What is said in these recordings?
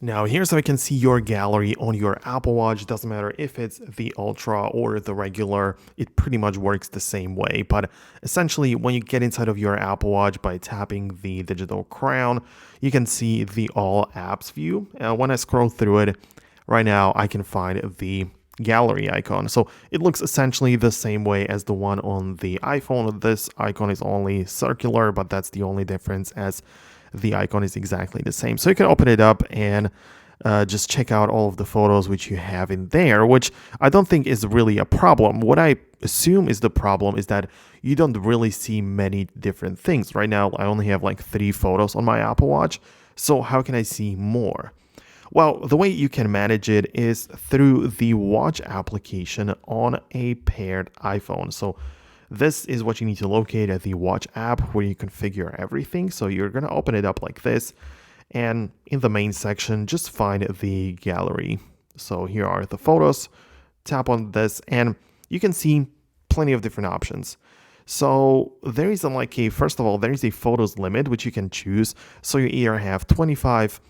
Now here's how you can see your gallery on your Apple Watch. Doesn't matter if it's the Ultra or the regular, it pretty much works the same way. But essentially, when you get inside of your Apple Watch by tapping the digital crown, you can see the all apps view. When I scroll through it, right now I can find the gallery icon. So it looks essentially the same way as the one on the iPhone. This icon is only circular, but that's the only difference, as the icon is exactly the same. So you can open it up and just check out all of the photos which you have in there, which I don't think is really a problem. What I assume is the problem is that you don't really see many different things. Right now, I only have like 3 photos on my Apple Watch. So how can I see more? Well, the way you can manage it is through the Watch application on a paired iPhone. So this is what you need to locate at the Watch app, where you configure everything. So you're going to open it up like this, and in the main section, just find the gallery. So here are the photos. Tap on this and you can see plenty of different options. So there is first of all, there is a photos limit which you can choose. So you either have 25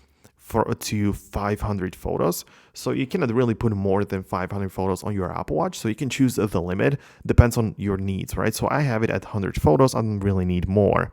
to 500 photos. So you cannot really put more than 500 photos on your Apple Watch. So you can choose the limit, depends on your needs, right? So I have it at 100 photos. I don't really need more.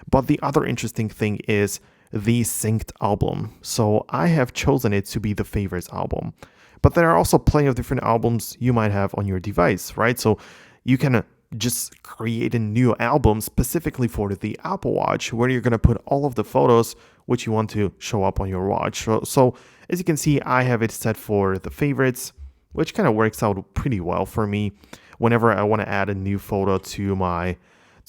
But the other interesting thing is the synced album. So I have chosen it to be the favorites album. But there are also plenty of different albums you might have on your device, right? So you can just create a new album specifically for the Apple Watch, where you're going to put all of the photos which you want to show up on your watch. So as you can see, I have it set for the favorites, which kind of works out pretty well for me. Whenever I want to add a new photo to my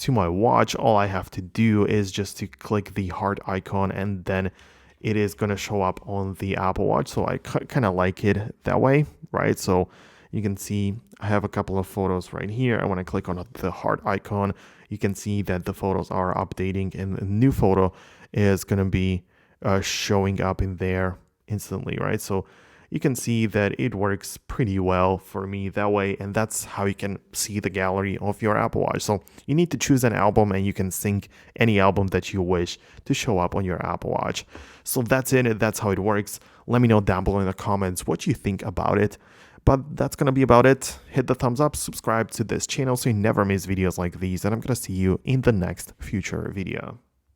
watch, all I have to do is just to click the heart icon, and then it is going to show up on the Apple Watch. So I kind of like it that way, right? So you can see I have a couple of photos right here. I want to click on the heart icon. You can see that the photos are updating, and a new photo is going to be showing up in there instantly, right? So you can see that it works pretty well for me that way, and that's how you can see the gallery of your Apple Watch. So you need to choose an album, and you can sync any album that you wish to show up on your Apple Watch. So that's it. That's how it works. Let me know down below in the comments what you think about it. But that's going to be about it. Hit the thumbs up, subscribe to this channel so you never miss videos like these, and I'm going to see you in the next future video.